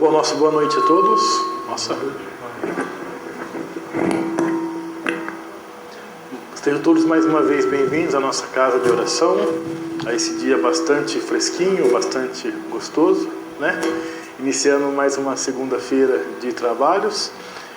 Boa noite a todos. Nossa. Estejam todos mais uma vez bem-vindos à nossa casa de oração, a esse dia bastante fresquinho, bastante gostoso, né? Iniciando mais uma segunda-feira de trabalhos.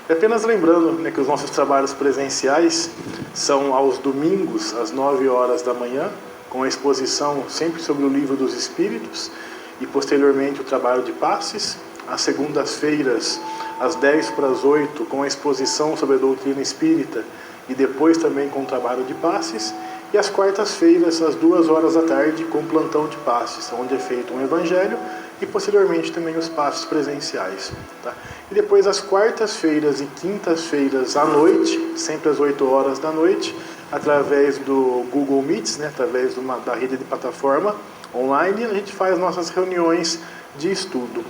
E apenas lembrando, né, que os nossos trabalhos presenciais são aos domingos, às 9 horas da manhã, com a exposição sempre sobre o Livro dos Espíritos e posteriormente o trabalho de passes. Às segundas-feiras, às 10 para as 8, com a exposição sobre a doutrina espírita e depois também com o trabalho de passes. E às quartas-feiras, às 2 horas da tarde, com o plantão de passes, onde é feito um evangelho e posteriormente também os passes presenciais. Tá? E depois às quartas-feiras e quintas-feiras à noite, sempre às 8 horas da noite, através do Google Meets, né, através da rede de plataforma online, a gente faz nossas reuniões de estudo.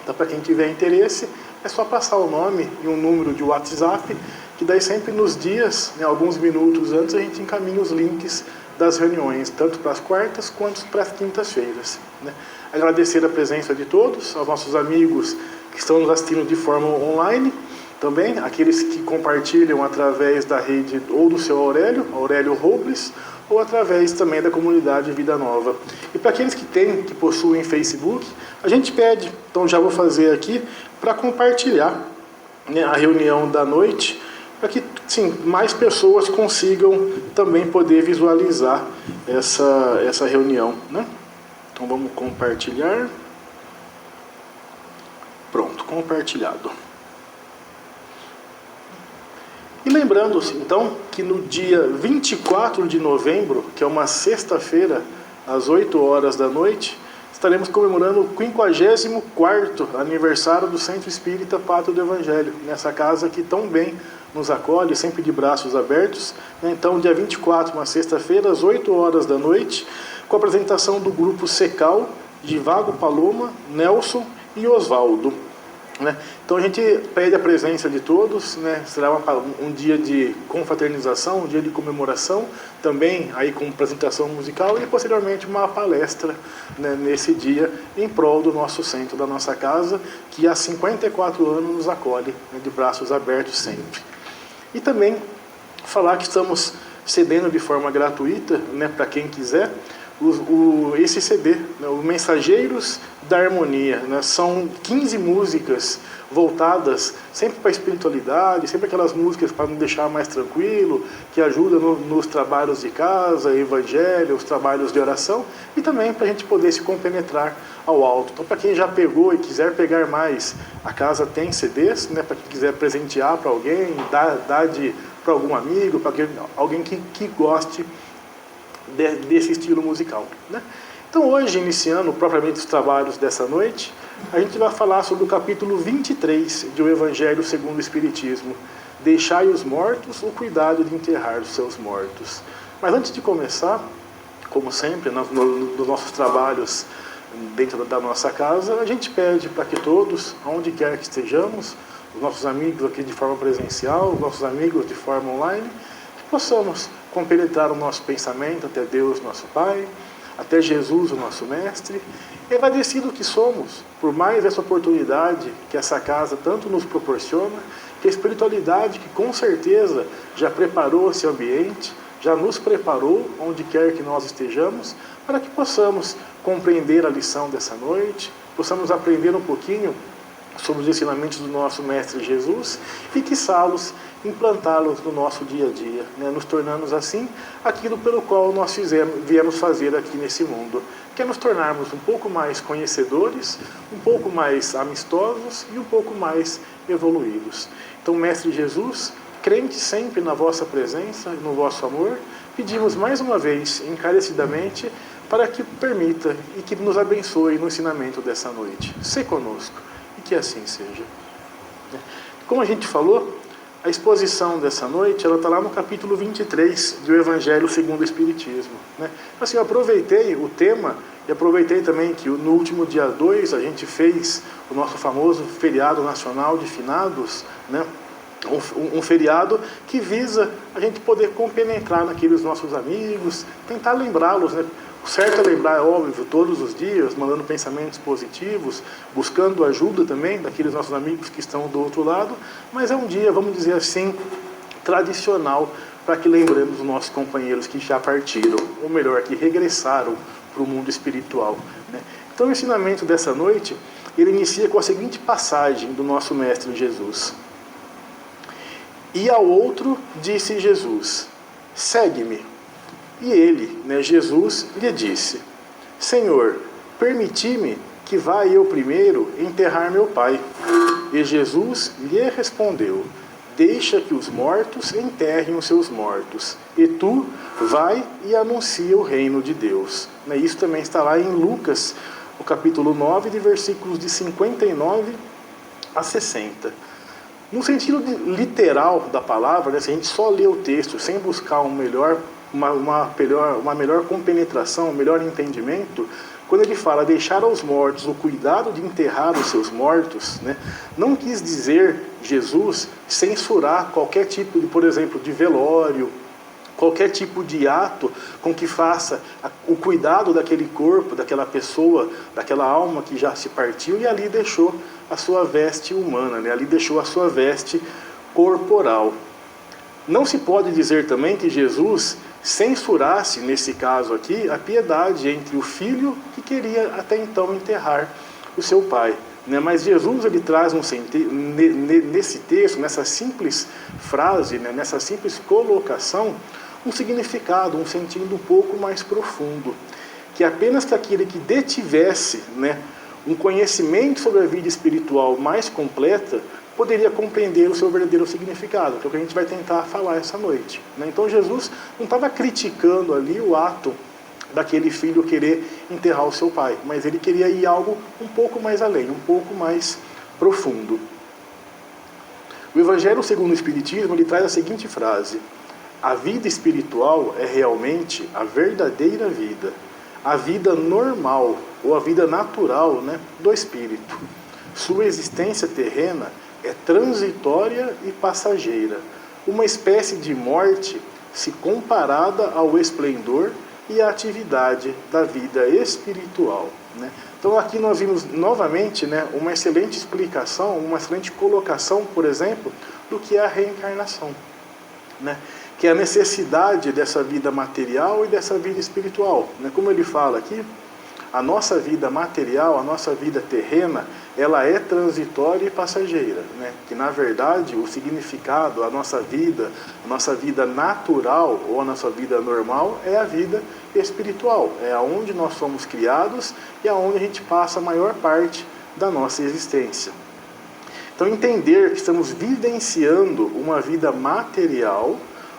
Então, para quem tiver interesse, é só passar o nome e um número de WhatsApp, que daí sempre nos dias, né, alguns minutos antes, a gente encaminha os links das reuniões, tanto para as quartas quanto para as quintas-feiras. Né? Agradecer a presença de todos, aos nossos amigos que estão nos assistindo de forma online, também aqueles que compartilham através da rede ou do seu Aurélio Robles, ou através também da comunidade Vida Nova. E para aqueles que possuem Facebook, a gente pede, então já vou fazer aqui, para compartilhar, né, a reunião da noite, para que sim, mais pessoas consigam também poder visualizar essa reunião. Né? Então vamos compartilhar. Pronto, compartilhado. E lembrando, então, que no dia 24 de novembro, que é uma sexta-feira, às 8 horas da noite, estaremos comemorando o 54º aniversário do Centro Espírita Pátria do Evangelho, nessa casa que tão bem nos acolhe, sempre de braços abertos. Então, dia 24, uma sexta-feira, às 8 horas da noite, com a apresentação do grupo Secal, de Vago Paloma, Nelson e Osvaldo. Né? Então a gente pede a presença de todos, né? Será um dia de confraternização, um dia de comemoração, também aí com apresentação musical e posteriormente uma palestra, né, nesse dia em prol do nosso centro, da nossa casa, que há 54 anos nos acolhe, né, de braços abertos sempre. E também falar que estamos cedendo de forma gratuita, né, para quem quiser, esse CD, né, o Mensageiros da Harmonia, né, são 15 músicas voltadas sempre para a espiritualidade, sempre aquelas músicas para nos deixar mais tranquilo, que ajudam nos trabalhos de casa, evangelho, os trabalhos de oração, e também para a gente poder se compenetrar ao alto. Então, para quem já pegou e quiser pegar mais, a casa tem CDs, né, para quem quiser presentear para alguém, dar para algum amigo, para alguém que goste desse estilo musical. Né? Então hoje, iniciando propriamente os trabalhos dessa noite, a gente vai falar sobre o capítulo 23 do Evangelho segundo o Espiritismo. Deixai os mortos o cuidado de enterrar os seus mortos. Mas antes de começar, como sempre, nos nossos trabalhos dentro da nossa casa, a gente pede para que todos, onde quer que estejamos, os nossos amigos aqui de forma presencial, os nossos amigos de forma online, que possamos compenetrar o nosso pensamento até Deus, nosso Pai, até Jesus, o nosso Mestre, e agradecido que somos por mais essa oportunidade que essa casa tanto nos proporciona, que a espiritualidade que com certeza já preparou esse ambiente, já nos preparou onde quer que nós estejamos, para que possamos compreender a lição dessa noite, possamos aprender um pouquinho sobre os ensinamentos do nosso Mestre Jesus e quiçá-los, implantá-los no nosso dia a dia, né? Nos tornando assim aquilo pelo qual nós viemos fazer aqui nesse mundo, que é nos tornarmos um pouco mais conhecedores, um pouco mais amistosos e um pouco mais evoluídos. Então, Mestre Jesus, crente sempre na vossa presença e no vosso amor, pedimos mais uma vez, encarecidamente, para que permita e que nos abençoe no ensinamento dessa noite. Se conosco. Que assim seja. Como a gente falou, a exposição dessa noite, ela está lá no capítulo 23 do Evangelho segundo o Espiritismo. Né? Assim, eu aproveitei o tema e aproveitei também que no último dia 2 a gente fez o nosso famoso feriado nacional de finados, né? Um feriado que visa a gente poder compenetrar naqueles nossos amigos, tentar lembrá-los, né? O certo é lembrar, é óbvio, todos os dias, mandando pensamentos positivos, buscando ajuda também daqueles nossos amigos que estão do outro lado, mas é um dia, vamos dizer assim, tradicional, para que lembremos os nossos companheiros que já partiram, ou melhor, que regressaram para o mundo espiritual, né? Então o ensinamento dessa noite, ele inicia com a seguinte passagem do nosso Mestre Jesus. E ao outro disse Jesus, segue-me. E ele, Jesus, lhe disse, Senhor, permiti-me que vá eu primeiro enterrar meu pai. E Jesus lhe respondeu, deixa que os mortos enterrem os seus mortos, e tu vai e anuncia o reino de Deus. Isso também está lá em Lucas, o capítulo 9, de versículos de 59 a 60. No sentido literal da palavra, se a gente só lê o texto sem buscar uma melhor compenetração, um melhor entendimento, quando ele fala deixar aos mortos o cuidado de enterrar os seus mortos, não quis dizer Jesus censurar qualquer tipo de, por exemplo, de velório, qualquer tipo de ato com que faça o cuidado daquele corpo, daquela pessoa, daquela alma que já se partiu e ali deixou a sua veste humana, ali deixou a sua veste corporal. Não se pode dizer também que Jesus censurasse, nesse caso aqui, a piedade entre o filho que queria até então enterrar o seu pai. Mas Jesus ele traz nesse texto, nessa simples frase, nessa simples colocação, um significado, um sentido um pouco mais profundo, que apenas que aquele que detivesse um conhecimento sobre a vida espiritual mais completa poderia compreender o seu verdadeiro significado, que é o que a gente vai tentar falar essa noite. Então Jesus não estava criticando ali o ato daquele filho querer enterrar o seu pai, mas ele queria ir algo um pouco mais além, um pouco mais profundo. O Evangelho segundo o Espiritismo ele traz a seguinte frase, a vida espiritual é realmente a verdadeira vida, a vida normal ou a vida natural do espírito. Sua existência terrena é transitória e passageira, uma espécie de morte se comparada ao esplendor e à atividade da vida espiritual. Então aqui nós vimos novamente uma excelente explicação, uma excelente colocação, por exemplo, do que é a reencarnação, que é a necessidade dessa vida material e dessa vida espiritual. Como ele fala aqui, a nossa vida material, a nossa vida terrena, ela é transitória e passageira, que na verdade o significado, a nossa vida natural ou a nossa vida normal é a vida espiritual, é aonde nós somos criados e aonde a gente passa a maior parte da nossa existência. Então entender que estamos vivenciando uma vida material,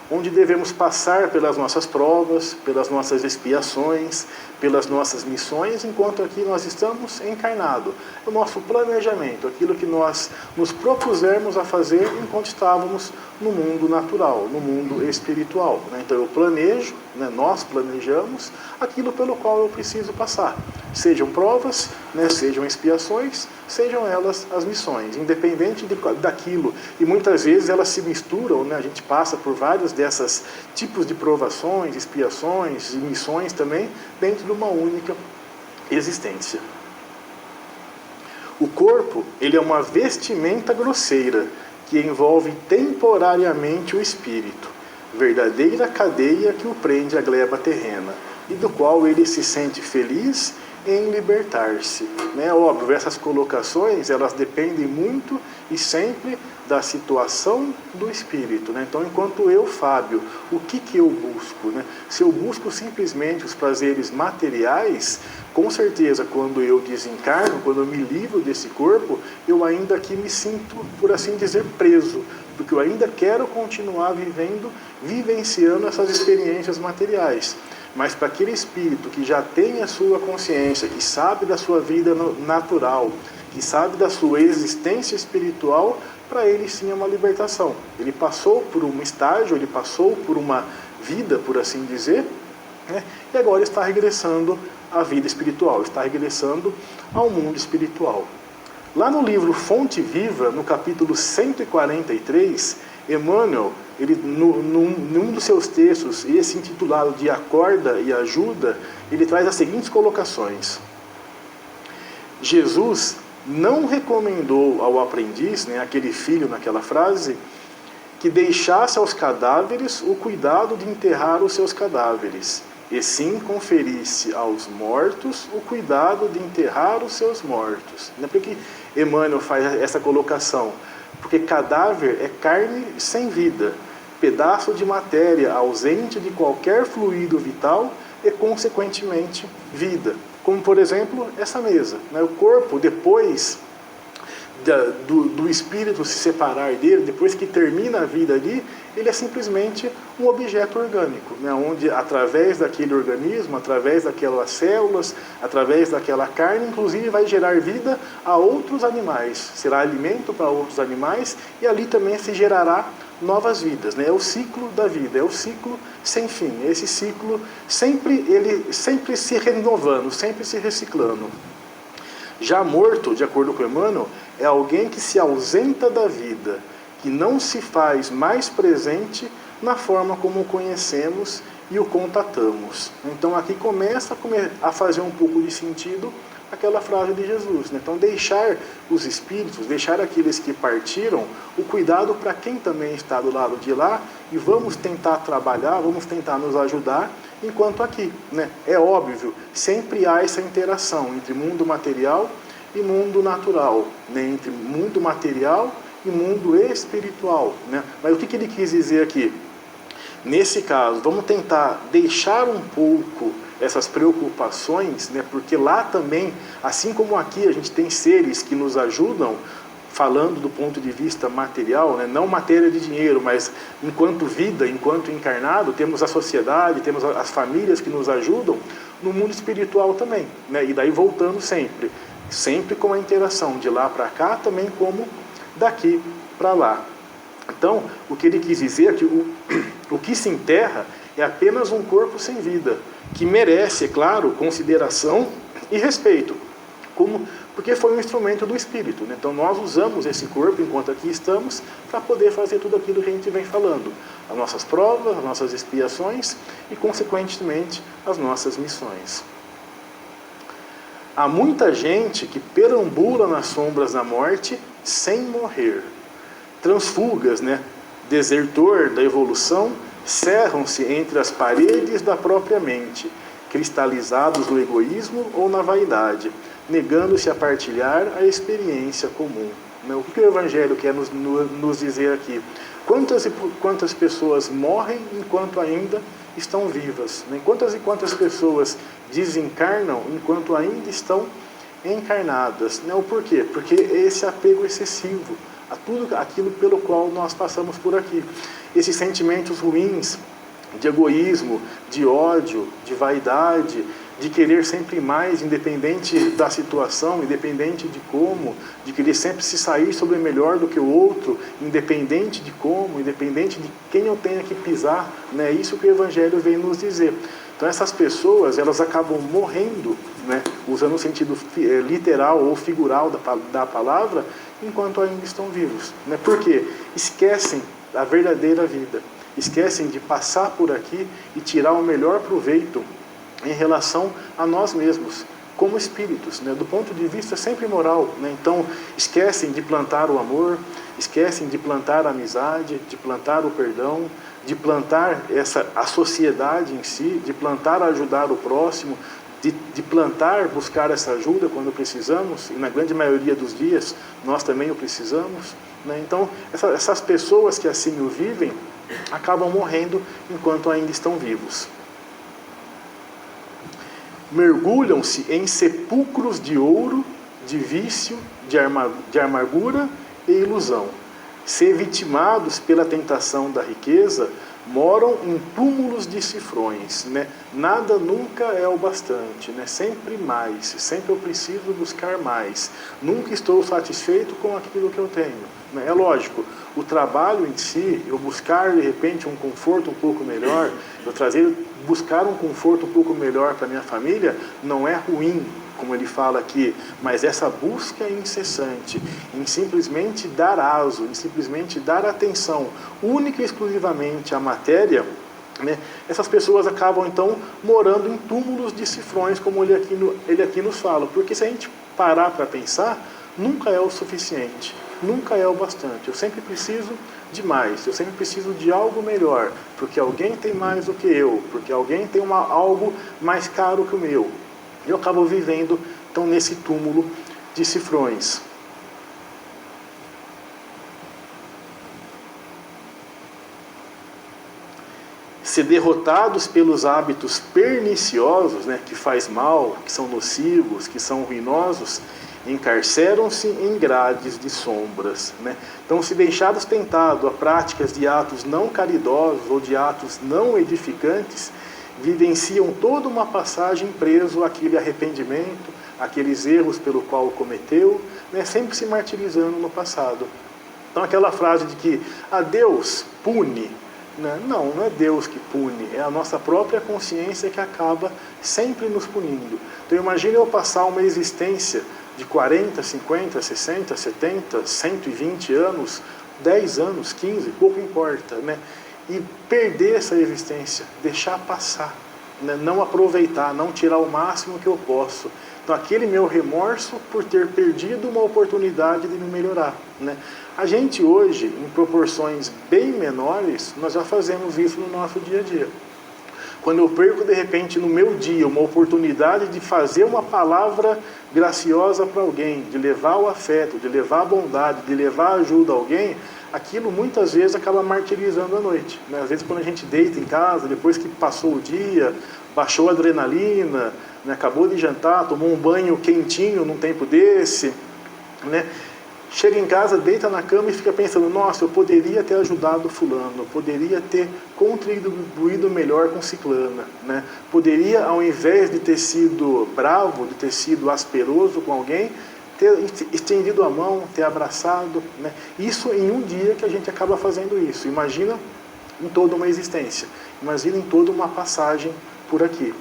onde devemos passar pelas nossas provas, pelas nossas expiações, pelas nossas missões, enquanto aqui nós estamos encarnados. O nosso planejamento, aquilo que nós nos propusermos a fazer enquanto estávamos no mundo natural, no mundo espiritual. Então eu planejo, nós planejamos aquilo pelo qual eu preciso passar. Sejam provas, sejam expiações, sejam elas as missões, independente daquilo. E muitas vezes elas se misturam, a gente passa por vários desses tipos de provações, expiações e missões também, dentro de uma única existência. O corpo, ele é uma vestimenta grosseira, que envolve temporariamente o espírito, verdadeira cadeia que o prende à gleba terrena, e do qual ele se sente feliz em libertar-se. Óbvio, essas colocações, elas dependem muito e sempre da situação do espírito. Então, enquanto eu, Fábio, o que eu busco? Se eu busco simplesmente os prazeres materiais, com certeza, quando eu desencarno, quando eu me livro desse corpo, eu ainda aqui me sinto, por assim dizer, preso, porque eu ainda quero continuar vivenciando essas experiências materiais. Mas para aquele espírito que já tem a sua consciência, que sabe da sua vida natural, que sabe da sua existência espiritual, para ele sim é uma libertação. Ele passou por um estágio, ele passou por uma vida, por assim dizer, e agora está regressando à vida espiritual, está regressando ao mundo espiritual. Lá no livro Fonte Viva, no capítulo 143, Emmanuel, ele, num dos seus textos, esse intitulado de Acorda e Ajuda, ele traz as seguintes colocações. Jesus não recomendou ao aprendiz, né, aquele filho naquela frase, que deixasse aos cadáveres o cuidado de enterrar os seus cadáveres, e sim conferisse aos mortos o cuidado de enterrar os seus mortos. Por que Emmanuel faz essa colocação? Porque cadáver é carne sem vida, pedaço de matéria ausente de qualquer fluido vital e, consequentemente, vida. Como, por exemplo, essa mesa. O corpo, depois do espírito se separar dele, depois que termina a vida ali, ele é simplesmente um objeto orgânico, onde através daquele organismo, através daquelas células, através daquela carne, inclusive vai gerar vida a outros animais, será alimento para outros animais, e ali também se gerará novas vidas. É o ciclo da vida, é o ciclo sem fim, é esse ciclo ele sempre se renovando, sempre se reciclando. Já morto, de acordo com Emmanuel, é alguém que se ausenta da vida, que não se faz mais presente na forma como o conhecemos e o contatamos. Então aqui começa a fazer um pouco de sentido aquela frase de Jesus. Então deixar os espíritos, deixar aqueles que partiram, o cuidado para quem também está do lado de lá, e vamos tentar trabalhar, vamos tentar nos ajudar, enquanto aqui. É óbvio, sempre há essa interação entre mundo material e mundo natural, entre mundo material e mundo espiritual. Mas o que ele quis dizer aqui? Nesse caso, vamos tentar deixar um pouco essas preocupações, porque lá também, assim como aqui a gente tem seres que nos ajudam, falando do ponto de vista material, não matéria de dinheiro, mas enquanto vida, enquanto encarnado, temos a sociedade, temos as famílias que nos ajudam, no mundo espiritual também. E daí voltando sempre com a interação de lá para cá, também como daqui para lá. Então, o que ele quis dizer é que o que se enterra é apenas um corpo sem vida, que merece, é claro, consideração e respeito, porque foi um instrumento do Espírito. Então nós usamos esse corpo, enquanto aqui estamos, para poder fazer tudo aquilo que a gente vem falando. As nossas provas, as nossas expiações e, consequentemente, as nossas missões. Há muita gente que perambula nas sombras da morte sem morrer. Transfugas, desertor da evolução, cerram-se entre as paredes da própria mente, cristalizados no egoísmo ou na vaidade, negando-se a partilhar a experiência comum. O que o Evangelho quer nos dizer aqui? Quantas e quantas pessoas morrem enquanto ainda estão vivas? Quantas e quantas pessoas desencarnam enquanto ainda estão encarnadas? O porquê? Porque esse apego excessivo a tudo aquilo pelo qual nós passamos por aqui. Esses sentimentos ruins de egoísmo, de ódio, de vaidade, de querer sempre mais, independente da situação, independente de como, de querer sempre se sair sobre melhor do que o outro, independente de como, independente de quem eu tenha que pisar. É isso que o Evangelho vem nos dizer. Então essas pessoas, elas acabam morrendo, usando o sentido literal ou figural da palavra, enquanto ainda estão vivos. Por quê? Esquecem a verdadeira vida, esquecem de passar por aqui e tirar o melhor proveito em relação a nós mesmos, como espíritos, do ponto de vista sempre moral. Então, esquecem de plantar o amor, esquecem de plantar a amizade, de plantar o perdão, de plantar a sociedade em si, de plantar ajudar o próximo, de plantar, buscar essa ajuda quando precisamos, e na grande maioria dos dias nós também o precisamos. Então, essas pessoas que assim o vivem, acabam morrendo enquanto ainda estão vivos. Mergulham-se em sepulcros de ouro, de vício, de amargura e ilusão. Se vitimados pela tentação da riqueza, moram em túmulos de cifrões. Nada nunca é o bastante, sempre mais, sempre eu preciso buscar mais. Nunca estou satisfeito com aquilo que eu tenho. É lógico, o trabalho em si, eu buscar de repente um conforto um pouco melhor, buscar um conforto um pouco melhor para minha família, não é ruim, como ele fala aqui, mas essa busca incessante, em simplesmente dar aso, em simplesmente dar atenção única e exclusivamente à matéria, né, essas pessoas acabam então morando em túmulos de cifrões, como ele aqui nos fala. Porque se a gente parar para pensar, nunca é o suficiente, nunca é o bastante. Eu sempre preciso de mais, eu sempre preciso de algo melhor, porque alguém tem mais do que eu, porque alguém tem algo mais caro que o meu. Eu acabo vivendo então nesse túmulo de cifrões. Se derrotados pelos hábitos perniciosos, né, que faz mal, que são nocivos, que são ruinosos, encarceram-se em grades de sombras, né? Então, se deixados tentados a práticas de atos não caridosos ou de atos não edificantes, vivenciam toda uma passagem preso àquele arrependimento, aqueles erros pelo qual cometeu, né, sempre se martirizando no passado. Então, aquela frase de que a Deus pune, né? Não é Deus que pune, é a nossa própria consciência que acaba sempre nos punindo. Então, imagine eu passar uma existência de 40, 50, 60, 70, 120 anos, 10 anos, 15, pouco importa, né? E perder essa existência, deixar passar, né? Não aproveitar, não tirar o máximo que eu posso. Então, aquele meu remorso por ter perdido uma oportunidade de me melhorar, né? A gente hoje, em proporções bem menores, nós já fazemos isso no nosso dia a dia. Quando eu perco, de repente, no meu dia, uma oportunidade de fazer uma palavra graciosa para alguém, de levar o afeto, de levar a bondade, de levar a ajuda a alguém, aquilo muitas vezes acaba martirizando a noite, né? Às vezes, quando a gente deita em casa, depois que passou o dia, baixou a adrenalina, né? Acabou de jantar, tomou um banho quentinho num tempo desse, né? Chega em casa, deita na cama e fica pensando, nossa, eu poderia ter ajudado fulano, eu poderia ter contribuído melhor com ciclana, né? Poderia, ao invés de ter sido bravo, de ter sido asperoso com alguém, ter estendido a mão, ter abraçado, né? Isso em um dia que a gente acaba fazendo isso. Imagina em toda uma existência, imagina em toda uma passagem por aqui.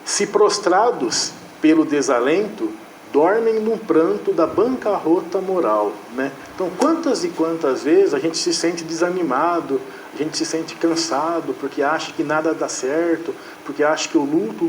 Se prostrados pelo desalento, dormem num pranto da bancarrota moral, né? Então, quantas e quantas vezes a gente se sente desanimado, a gente se sente cansado, porque acha que nada dá certo, porque acha que eu luto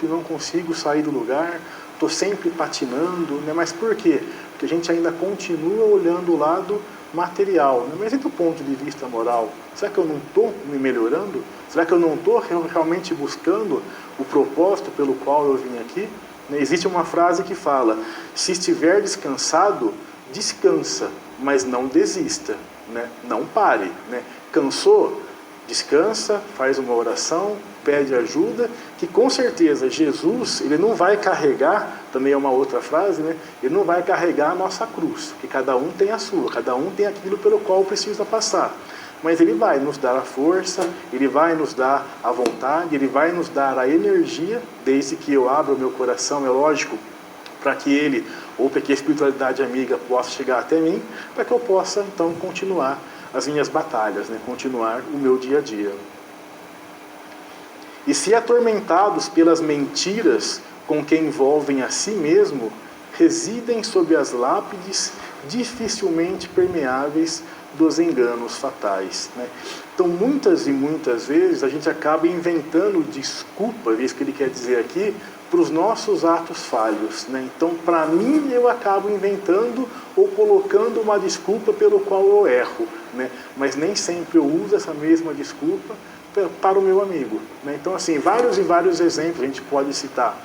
e não consigo sair do lugar, estou sempre patinando, né? Mas por quê? Porque a gente ainda continua olhando o lado material, né? Mas e do ponto de vista moral? Será que eu não estou me melhorando? Será que eu não estou realmente buscando o propósito pelo qual eu vim aqui? Existe uma frase que fala, se estiver descansado, descansa, mas não desista, né? Não pare, né? Cansou? Descansa, faz uma oração, pede ajuda, que com certeza Jesus, ele não vai carregar, também é uma outra frase, né? Ele não vai carregar a nossa cruz, que cada um tem a sua, cada um tem aquilo pelo qual precisa passar. Mas ele vai nos dar a força, ele vai nos dar a vontade, ele vai nos dar a energia, desde que eu abra o meu coração, é lógico, para que ele, ou para que a espiritualidade amiga possa chegar até mim, para que eu possa, então, continuar as minhas batalhas, né? Continuar o meu dia a dia. E se atormentados pelas mentiras com que envolvem a si mesmo, residem sob as lápides dificilmente permeáveis dos enganos fatais, né? Então, muitas e muitas vezes, a gente acaba inventando desculpa, é isso que ele quer dizer aqui, para os nossos atos falhos, né? Então, para mim, eu acabo inventando ou colocando uma desculpa pelo qual eu erro, né? Mas nem sempre eu uso essa mesma desculpa para o meu amigo, né? Então, assim, vários e vários exemplos a gente pode citar.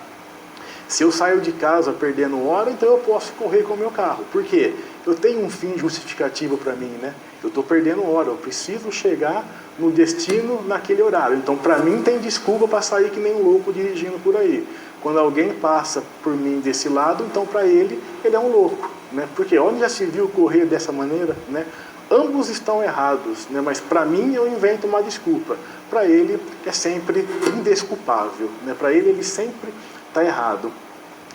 Se eu saio de casa perdendo hora, então eu posso correr com o meu carro. Por quê? Eu tenho um fim justificativo para mim, né? Eu estou perdendo hora, eu preciso chegar no destino naquele horário. Então, para mim, tem desculpa para sair que nem um louco dirigindo por aí. Quando alguém passa por mim desse lado, então para ele é um louco, né? Porque onde já se viu correr dessa maneira, né? Ambos estão errados, né? Mas para mim eu invento uma desculpa. Para ele é sempre indesculpável, né? Para ele sempre está errado,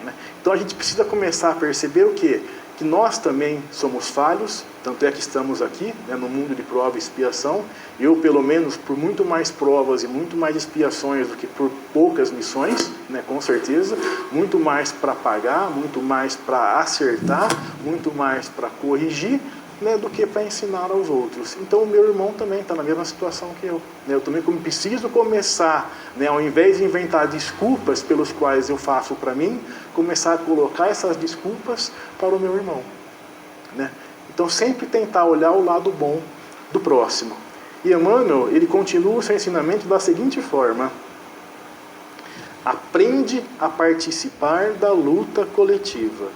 né? Então a gente precisa começar a perceber o quê? que nós também somos falhos, tanto é que estamos aqui, né, no mundo de prova e expiação. Eu, pelo menos, por muito mais provas e muito mais expiações do que por poucas missões, né, com certeza, muito mais para pagar, muito mais para acertar, muito mais para corrigir, né, do que para ensinar aos outros. Então o meu irmão também está na mesma situação que eu. Né? Eu também preciso começar, né, ao invés de inventar desculpas pelos quais eu faço para mim, começar a colocar essas desculpas para o meu irmão. Né? Então sempre tentar olhar o lado bom do próximo. E Emmanuel, ele continua o seu ensinamento da seguinte forma: aprende a participar da luta coletiva.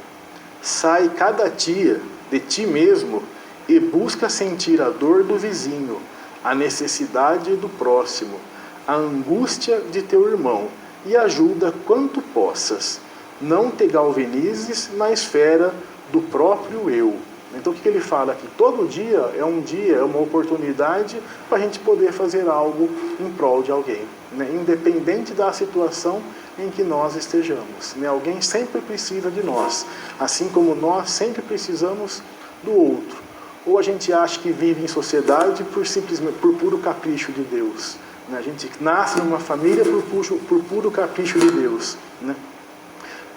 Sai cada dia de ti mesmo e busca sentir a dor do vizinho, a necessidade do próximo, a angústia de teu irmão, e ajuda quanto possas. Não te galvanizes na esfera do próprio eu. Então o que ele fala aqui? Todo dia é uma oportunidade para a gente poder fazer algo em prol de alguém, né? Independente da situação em que nós estejamos, né? Alguém sempre precisa de nós, assim como nós sempre precisamos do outro. Ou a gente acha que vive em sociedade por puro capricho de Deus, né? A gente nasce numa família por puro capricho de Deus, né?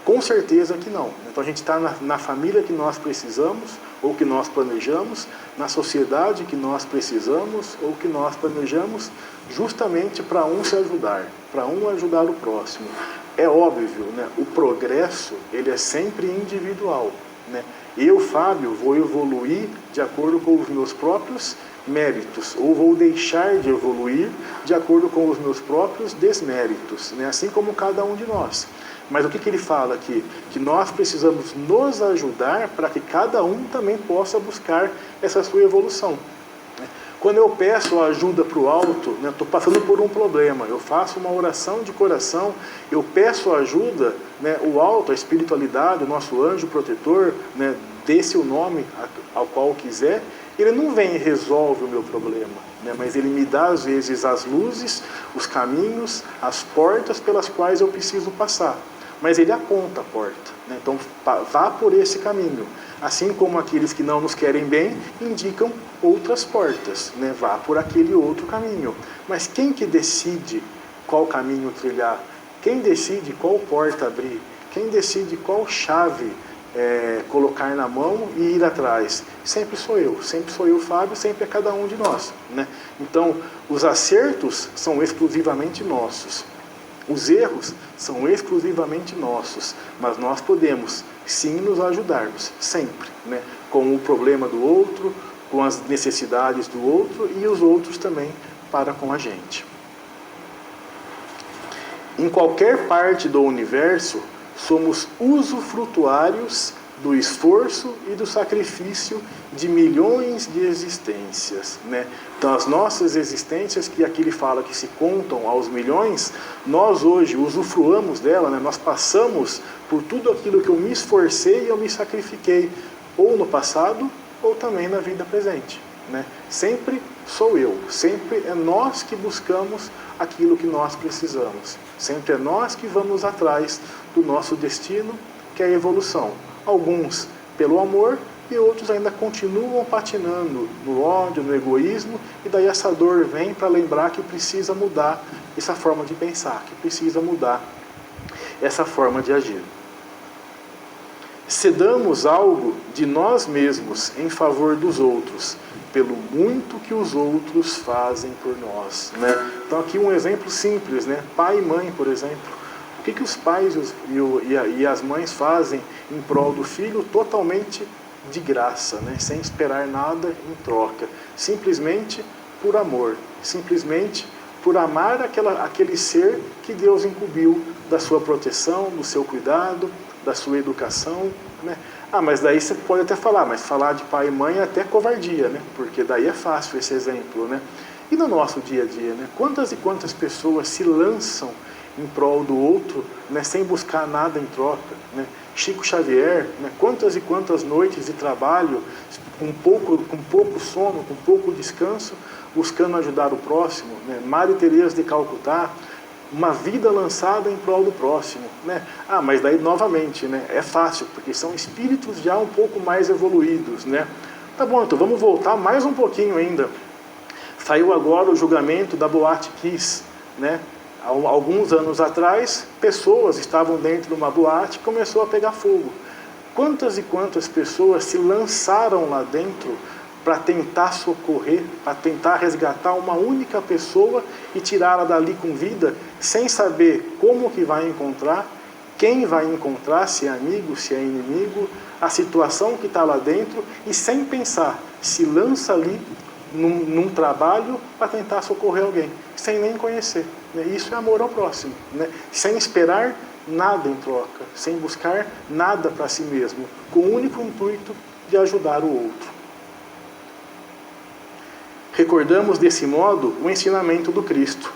Com certeza que não. Então a gente está na família que nós precisamos, ou que nós planejamos, na sociedade que nós precisamos, ou que nós planejamos, justamente para um se ajudar, para um ajudar o próximo. É óbvio, né? O progresso, ele é sempre individual, né? Eu, Fábio, vou evoluir de acordo com os meus próprios méritos, ou vou deixar de evoluir de acordo com os meus próprios desméritos, né? Assim como cada um de nós. Mas o que ele fala aqui? Que nós precisamos nos ajudar para que cada um também possa buscar essa sua evolução. Quando eu peço ajuda para o alto, estou passando por um problema, eu faço uma oração de coração, eu peço ajuda, né, o alto, a espiritualidade, o nosso anjo protetor, né, dê-se o nome ao qual quiser, ele não vem e resolve o meu problema, né, mas ele me dá às vezes as luzes, os caminhos, as portas pelas quais eu preciso passar. Mas ele aponta a porta, né? Então vá por esse caminho. Assim como aqueles que não nos querem bem indicam outras portas, né? Vá por aquele outro caminho. Mas quem que decide qual caminho trilhar? Quem decide qual porta abrir? Quem decide qual chave colocar na mão e ir atrás? Sempre sou eu, Fábio, sempre é cada um de nós, né? Então os acertos são exclusivamente nossos. Os erros são exclusivamente nossos, mas nós podemos sim nos ajudarmos, sempre, né? Com o problema do outro, com as necessidades do outro e os outros também para com a gente. Em qualquer parte do universo, somos usufrutuários do esforço e do sacrifício de milhões de existências, né? Então as nossas existências, que aqui ele fala que se contam aos milhões, nós hoje usufruamos dela, né? Nós passamos por tudo aquilo que eu me esforcei e eu me sacrifiquei, ou no passado, ou também na vida presente, né? Sempre sou eu, sempre é nós que buscamos aquilo que nós precisamos, sempre é nós que vamos atrás do nosso destino, que é a evolução. Alguns pelo amor e outros ainda continuam patinando no ódio, no egoísmo, e daí essa dor vem para lembrar que precisa mudar essa forma de pensar, que precisa mudar essa forma de agir. Cedamos algo de nós mesmos em favor dos outros, pelo muito que os outros fazem por nós, né? Então aqui um exemplo simples, né? Pai e mãe, por exemplo. O que os pais e as mães fazem em prol do filho totalmente de graça, né? Sem esperar nada em troca, simplesmente por amor, simplesmente por amar aquele ser que Deus incumbiu da sua proteção, do seu cuidado, da sua educação, né? Mas daí você pode até falar, mas falar de pai e mãe é até covardia, né? Porque daí é fácil esse exemplo, né? E no nosso dia a dia, né? Quantas e quantas pessoas se lançam em prol do outro, né, sem buscar nada em troca, né? Chico Xavier, né, quantas e quantas noites de trabalho, com pouco sono, com pouco descanso, buscando ajudar o próximo, né? Maria Teresa de Calcutá, uma vida lançada em prol do próximo, né? Ah, mas daí novamente, né? É fácil, porque são espíritos já um pouco mais evoluídos, né? Tá bom, então vamos voltar mais um pouquinho ainda. Saiu agora o julgamento da Boate Kiss, né? Alguns anos atrás, pessoas estavam dentro de uma boate e começou a pegar fogo. Quantas e quantas pessoas se lançaram lá dentro para tentar socorrer, para tentar resgatar uma única pessoa e tirá-la dali com vida, sem saber como que vai encontrar, quem vai encontrar, se é amigo, se é inimigo, a situação que está lá dentro, e sem pensar, se lança ali num trabalho para tentar socorrer alguém, sem nem conhecer. Né? Isso é amor ao próximo, né? Sem esperar nada em troca, sem buscar nada para si mesmo, com o único intuito de ajudar o outro. Recordamos desse modo o ensinamento do Cristo.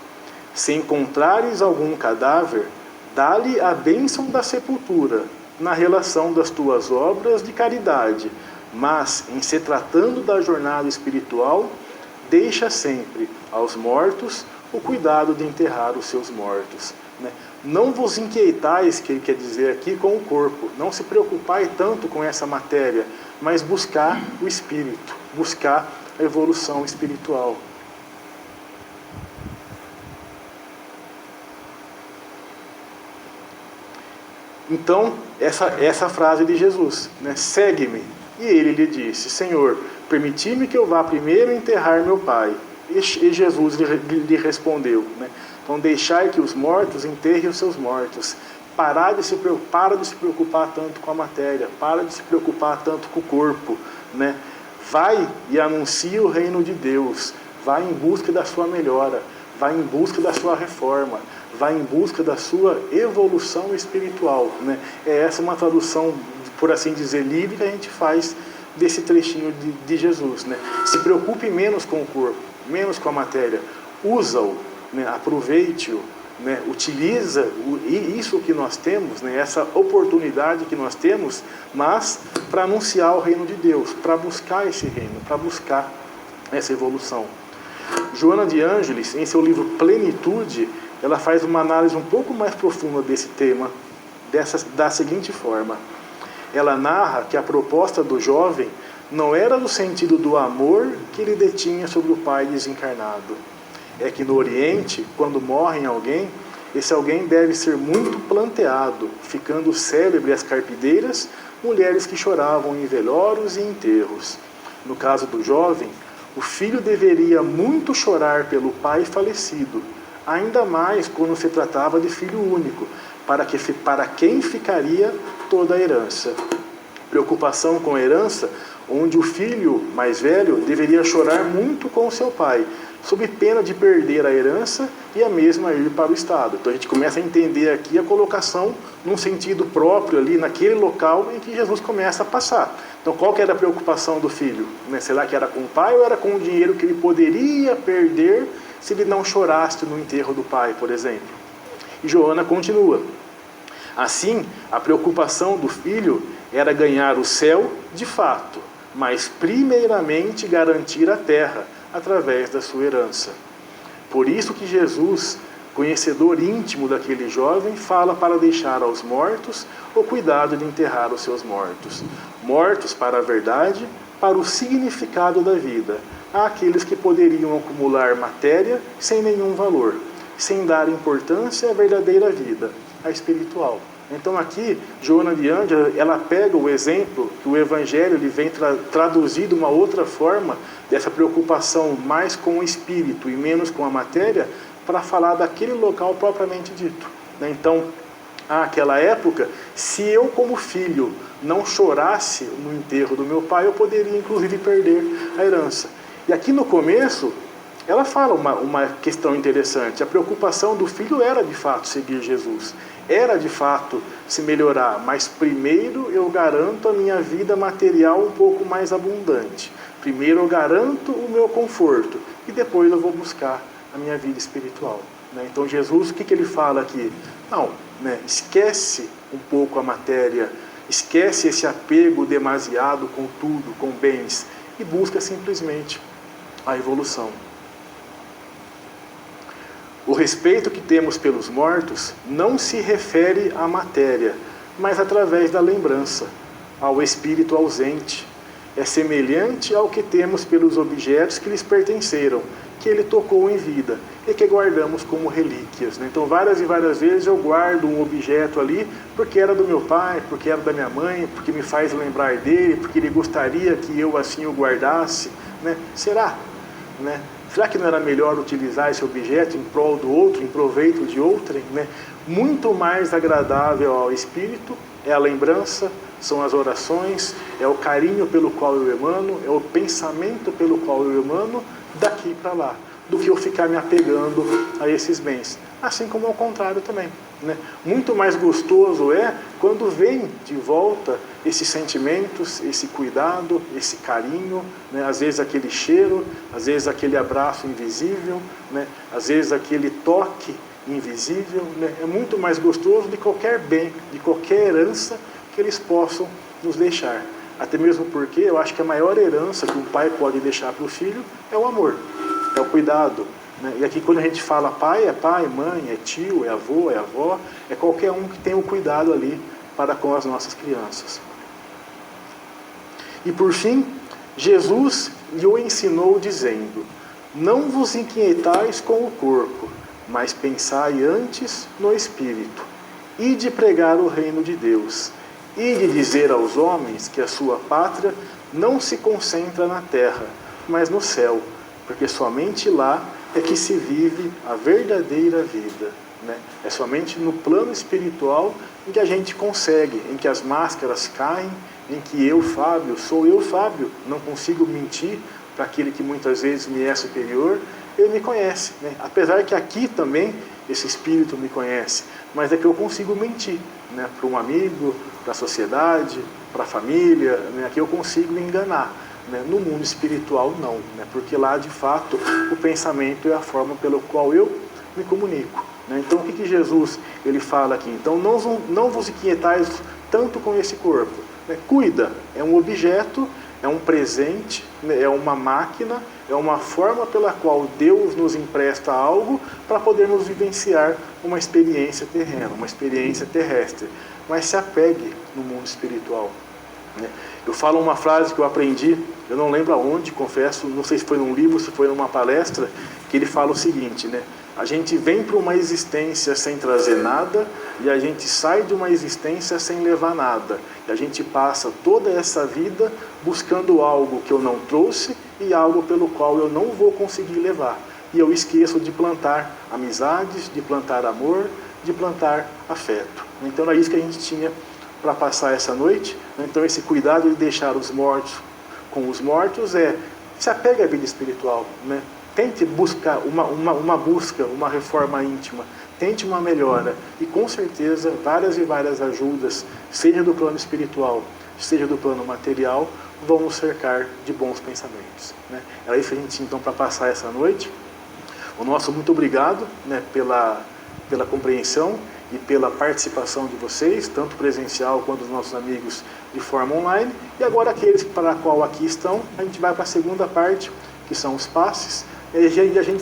Se encontrares algum cadáver, dá-lhe a bênção da sepultura, na relação das tuas obras de caridade, mas, em se tratando da jornada espiritual, deixa sempre aos mortos o cuidado de enterrar os seus mortos. Né? Não vos inquietais, que ele quer dizer aqui, com o corpo. Não se preocupai tanto com essa matéria, mas buscar o espírito, buscar a evolução espiritual. Então, essa frase de Jesus, né? Segue-me. E ele lhe disse, Senhor, permiti-me que eu vá primeiro enterrar meu pai. E Jesus lhe respondeu, né? Então, deixai que os mortos enterrem os seus mortos. Para de se preocupar tanto com a matéria, para de se preocupar tanto com o corpo, né? Vai e anuncia o reino de Deus, vai em busca da sua melhora, vai em busca da sua reforma, vai em busca da sua evolução espiritual, né? É essa uma tradução, por assim dizer, livre que a gente faz desse trechinho de Jesus, né? Se preocupe menos com o corpo, menos com a matéria, usa-o, né? Aproveite-o, né? Utiliza isso que nós temos, né? Essa oportunidade que nós temos, mas para anunciar o reino de Deus, para buscar esse reino, para buscar essa evolução. Joana de Ângeles, em seu livro Plenitude, ela faz uma análise um pouco mais profunda desse tema, da seguinte forma. Ela narra que a proposta do jovem não era no sentido do amor que ele detinha sobre o pai desencarnado. É que no Oriente, quando morre alguém, esse alguém deve ser muito planteado, ficando célebre as carpideiras, mulheres que choravam em velórios e enterros. No caso do jovem, o filho deveria muito chorar pelo pai falecido, ainda mais quando se tratava de filho único, para quem ficaria toda a herança. Preocupação com a herança, onde o filho mais velho deveria chorar muito com seu pai, sob pena de perder a herança e a mesma ir para o Estado. Então a gente começa a entender aqui a colocação num sentido próprio ali, naquele local em que Jesus começa a passar. Então qual que era a preocupação do filho? Será que era com o pai ou era com o dinheiro que ele poderia perder se ele não chorasse no enterro do pai, por exemplo? E Joana continua. Assim, a preocupação do filho era ganhar o céu de fato, mas primeiramente garantir a terra, através da sua herança. Por isso que Jesus, conhecedor íntimo daquele jovem, fala para deixar aos mortos o cuidado de enterrar os seus mortos. Mortos para a verdade, para o significado da vida, àqueles que poderiam acumular matéria sem nenhum valor, sem dar importância à verdadeira vida, a espiritual. Então aqui, Joana de Ângeles, ela pega o exemplo que o Evangelho ele vem traduzir de uma outra forma, dessa preocupação mais com o espírito e menos com a matéria, para falar daquele local propriamente dito. Então, naquela época, se eu como filho não chorasse no enterro do meu pai, eu poderia inclusive perder a herança. E aqui no começo, ela fala uma questão interessante. A preocupação do filho era de fato seguir Jesus, era de fato se melhorar, mas primeiro eu garanto a minha vida material um pouco mais abundante. Primeiro eu garanto o meu conforto e depois eu vou buscar a minha vida espiritual. Então Jesus, o que ele fala aqui? Não, esquece um pouco a matéria, esquece esse apego demasiado com tudo, com bens, e busca simplesmente a evolução. O respeito que temos pelos mortos não se refere à matéria, mas através da lembrança, ao espírito ausente. É semelhante ao que temos pelos objetos que lhes pertenceram, que ele tocou em vida e que guardamos como relíquias. Então, várias e várias vezes eu guardo um objeto ali porque era do meu pai, porque era da minha mãe, porque me faz lembrar dele, porque ele gostaria que eu assim o guardasse. Será? Será que não era melhor utilizar esse objeto em prol do outro, em proveito de outrem? Muito mais agradável ao espírito é a lembrança, são as orações, é o carinho pelo qual eu emano, é o pensamento pelo qual eu emano daqui para lá, do que eu ficar me apegando a esses bens. Assim como ao contrário também. Muito mais gostoso é quando vem de volta esses sentimentos, esse cuidado, esse carinho, às vezes aquele cheiro, às vezes aquele abraço invisível, às vezes aquele toque invisível. É muito mais gostoso de qualquer bem, de qualquer herança que eles possam nos deixar. Até mesmo porque eu acho que a maior herança que um pai pode deixar para o filho é o amor, é o cuidado. E aqui quando a gente fala pai, mãe, é tio, é avô, é avó, é qualquer um que tem o cuidado ali para com as nossas crianças. E por fim, Jesus lhe o ensinou dizendo: não vos inquietais com o corpo, mas pensai antes no espírito, e de pregar o reino de Deus, e de dizer aos homens que a sua pátria não se concentra na terra, mas no céu, porque somente lá é que se vive a verdadeira vida. É somente no plano espiritual em que a gente consegue, em que as máscaras caem, em que eu, Fábio, sou eu, Fábio, não consigo mentir para aquele que muitas vezes me é superior, ele me conhece. Apesar que aqui também esse espírito me conhece, mas é que eu consigo mentir para um amigo, para a sociedade, para a família, aqui eu consigo me enganar. No mundo espiritual não, porque lá de fato o pensamento é a forma pela qual eu me comunico. Então o que Jesus ele fala aqui? Então não vos inquietais tanto com esse corpo. Cuida, é um objeto, é um presente, é uma máquina, é uma forma pela qual Deus nos empresta algo para podermos vivenciar uma experiência terrena, uma experiência terrestre. Mas se apegue no mundo espiritual. Eu falo uma frase que eu aprendi, eu não lembro aonde, confesso, não sei se foi num livro, se foi numa palestra, que ele fala o seguinte, a gente vem para uma existência sem trazer nada e a gente sai de uma existência sem levar nada. E a gente passa toda essa vida buscando algo que eu não trouxe e algo pelo qual eu não vou conseguir levar. E eu esqueço de plantar amizades, de plantar amor, de plantar afeto. Então era isso que a gente tinha para passar essa noite. Então esse cuidado de deixar os mortos com os mortos se apega à vida espiritual, Tente buscar uma busca, uma reforma íntima, tente uma melhora e com certeza várias e várias ajudas, seja do plano espiritual, seja do plano material, vão nos cercar de bons pensamentos. Era isso que a gente tinha então para passar essa noite. O nosso muito obrigado pela compreensão e pela participação de vocês, tanto presencial quanto dos nossos amigos de forma online. E agora aqueles para a qual aqui estão, a gente vai para a segunda parte, que são os passes, e a gente